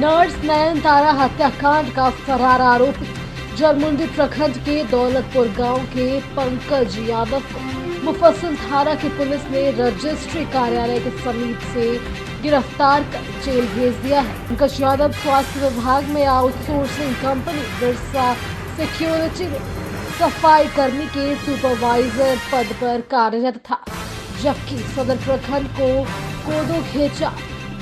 Nurse Nayantara हत्याकांड का फरार आरोपी जरमुंडी प्रखंड के दौलतपुर गांव के पंकज यादव को मुफस्सिल थाना की पुलिस ने रजिस्ट्री कार्यालय के समीप से गिरफ्तार कर जेल भेज दिया है। पंकज यादव स्वास्थ्य विभाग में आउटसोर्सिंग कंपनी बिरसा सिक्योरिटी में सफाई कर्मी के सुपरवाइजर पद पर कार्यरत था, जबकि सदर प्रखंड को कोदोखेचा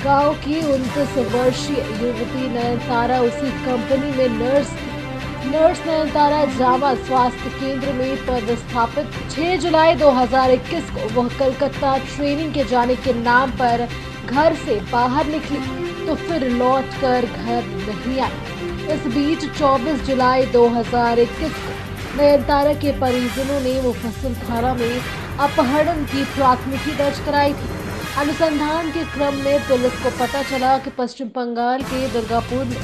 गांव की 29 वर्षीय युवती नयनतारा उसी कंपनी में नर्स नयनतारा जामा स्वास्थ्य केंद्र में पदस्थापित 6 जुलाई 2021 को वह कलकत्ता ट्रेनिंग के जाने के नाम पर घर से बाहर निकली तो फिर लौटकर घर नहीं आई। इस बीच 24 जुलाई 2021 को नयनतारा के परिजनों ने मुफस्सिल थाना में अपहरण की प्राथमिकी दर्ज कराई थी। अनुसंधान के क्रम में पुलिस को पता चला कि पश्चिम बंगाल के दुर्गापुर में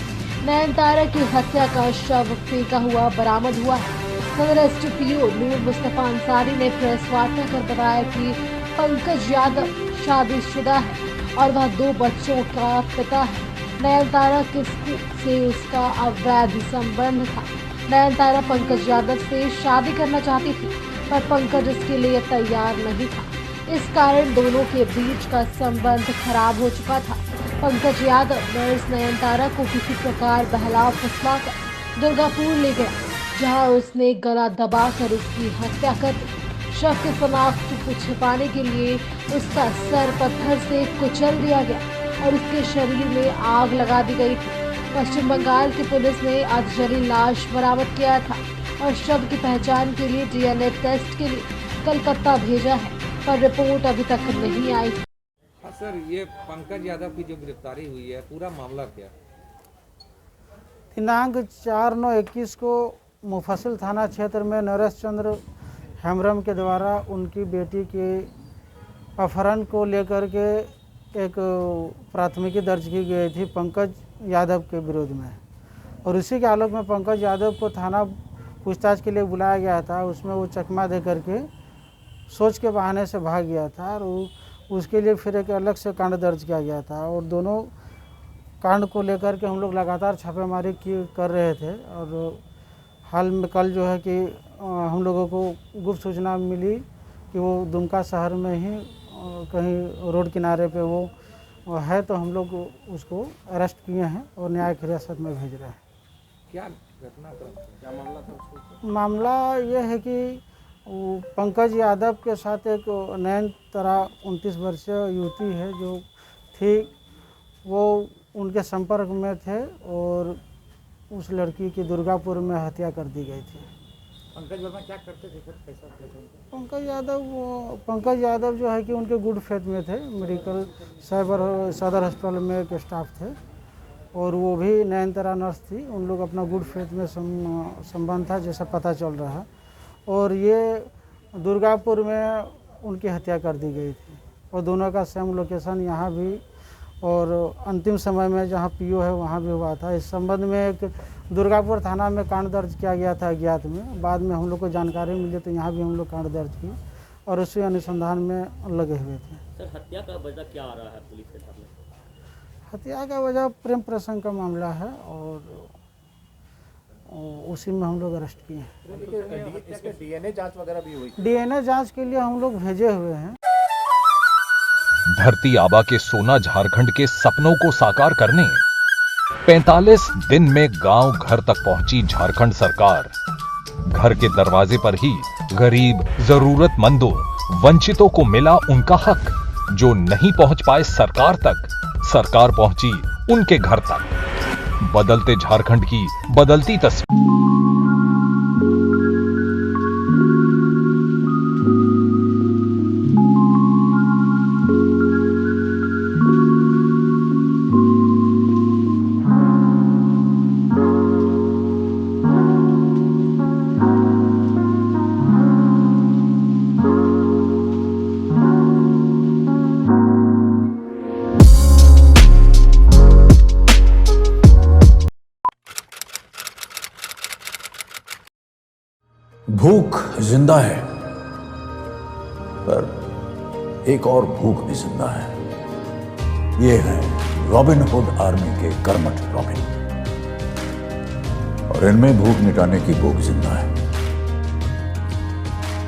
नयनतारा की हत्या का शव फेंका हुआ बरामद हुआ है। सदर एसडीपीओ नूर मुस्तफा अंसारी ने प्रेस वार्ता कर बताया कि पंकज यादव शादीशुदा है और वह 2 बच्चों का पिता है। नयनतारा से उसका अवैध संबंध था। नयनतारा पंकज यादव से शादी करना चाहती थी, पर पंकज इसके लिए तैयार नहीं था। इस कारण दोनों के बीच का संबंध खराब हो चुका था। पंकज यादव नर्स नयनतारा को किसी प्रकार बहला फुसलाकर दुर्गापुर ले गया, जहां उसने गला दबाकर उसकी हत्या कर दी। शव के शनाख्त को छिपाने के लिए उसका सर पत्थर से कुचल दिया गया और उसके शरीर में आग लगा दी गई थी। पश्चिम बंगाल की पुलिस ने अर्धजली लाश बरामद किया था और शव की पहचान के लिए डीएनए टेस्ट के लिए कलकत्ता भेजा है, पर रिपोर्ट अभी तक नहीं आई। हाँ सर, ये पंकज यादव की जो गिरफ्तारी हुई है, पूरा मामला क्या? दिनांक 4/9/21 को मुफस्सिल थाना क्षेत्र में नरेश चंद्र हेम्ब्रम के द्वारा उनकी बेटी के अपहरण को लेकर के एक प्राथमिकी दर्ज की गई थी पंकज यादव के विरोध में, और इसी के आलोक में पंकज यादव को थाना पूछताछ के लिए बुलाया गया था। उसमें वो चकमा दे करके सोच के बहाने से भाग गया था और उसके लिए फिर एक अलग से कांड दर्ज किया गया था। और दोनों कांड को लेकर के हम लोग लगातार छापेमारी कर रहे थे। और हाल में कल जो है कि हम लोगों को गुप्त सूचना मिली कि वो दुमका शहर में ही कहीं रोड किनारे पे वो है, तो हम लोग उसको अरेस्ट किए हैं और न्यायिक हिरासत में भेज रहे हैं। क्या घटना क्या मामला था? मामला ये है कि पंकज यादव के साथ एक नयनतारा 29 वर्षीय युवती है जो थी, वो उनके संपर्क में थे और उस लड़की की दुर्गापुर में हत्या कर दी गई थी। पंकज वर्मा क्या करते थे सर? पंकज यादव जो है कि उनके गुड फेथ में थे, मेडिकल सदर अस्पताल में एक स्टाफ थे और वो भी नयनतारा नर्स थी। उन लोग अपना गुड फेथ में संबंध था जैसा पता चल रहा है, और ये दुर्गापुर में उनकी हत्या कर दी गई थी। और दोनों का सेम लोकेशन यहाँ भी और अंतिम समय में जहाँ पीओ है वहाँ भी हुआ था। इस संबंध में एक दुर्गापुर थाना में कांड दर्ज किया गया था अज्ञात में। बाद में हम लोग को जानकारी मिली तो यहाँ भी हम लोग कांड दर्ज किए और उसी अनुसंधान में लगे हुए थे। सर, हत्या का वजह क्या आ रहा है पुलिस के सामने? हत्या का वजह प्रेम प्रसंग का मामला है और उसी में हम लोग अरेस्ट किए हैं। इसके डीएनए जांच वगैरह भी हुई? डीएनए जांच के लिए हम लोग भेजे हुए हैं। धरती आबा के सोना झारखंड के सपनों को साकार करने 45 दिन में गांव घर तक पहुंची झारखंड सरकार। घर के दरवाजे पर ही गरीब, जरूरतमंदों, वंचितों को मिला उनका हक। जो नहीं पहुंच पाए सरकार तक, सरकार पहुंची उनके घर तक। बदलते झारखंड की बदलती तस्वीर। भूख जिंदा है, पर एक और भूख भी जिंदा है। ये है रॉबिनहुड आर्मी के कर्मठ रॉबिन, और इनमें भूख मिटाने की भूख जिंदा है।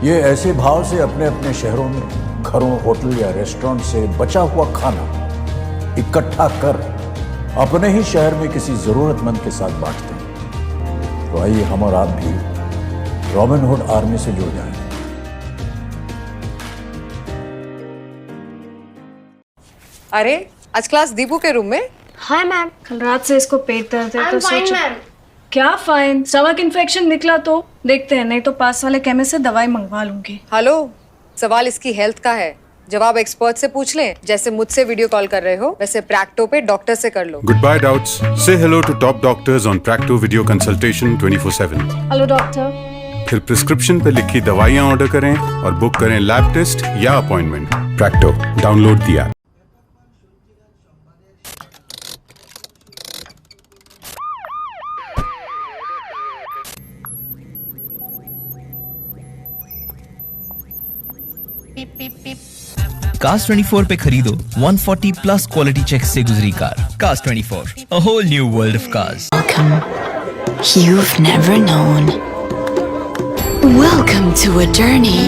ये ऐसे भाव से अपने अपने शहरों में घरों, होटल या रेस्टोरेंट से बचा हुआ खाना इकट्ठा कर अपने ही शहर में किसी जरूरतमंद के साथ बांटते हैं। तो आइए हम और आप भी रॉबिनहुड आर्मी से जुड़ जाएं। अरे आज क्लास दीपू के रूम में। हाय मैम, कल रात से इसको पेट दर्द है तो फाइन सोचा मैम। क्या फाइन, स्टमक इन्फेक्शन निकला तो देखते हैं, नहीं तो पास वाले केमिस्ट से दवाई मंगवा लूंगी। हेलो, सवाल इसकी हेल्थ का है, जवाब एक्सपर्ट से पूछ लें। जैसे मुझसे वीडियो कॉल कर रहे हो वैसे प्रैक्टो पे डॉक्टर से कर लो। Goodbye doubts. Say hello to top doctors on Practo video consultation 24/7. Hello doctor. फिर प्रिस्क्रिप्शन पे लिखी दवाइयाँ ऑर्डर करें और बुक करें लैब टेस्ट या appointment. Practo, download the app. Cars 24 पे खरीदो 140 प्लस क्वालिटी चेक से गुजरी car. Cars 24, a whole new world of cars. Welcome. You've never known. Welcome to a journey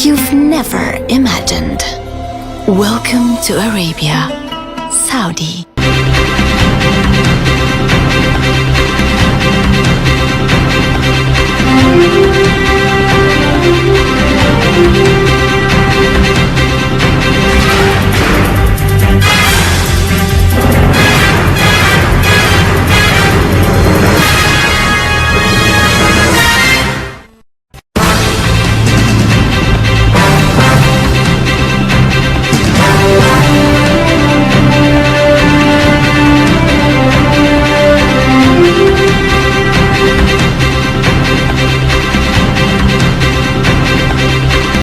you've never imagined. Welcome to Arabia, Saudi.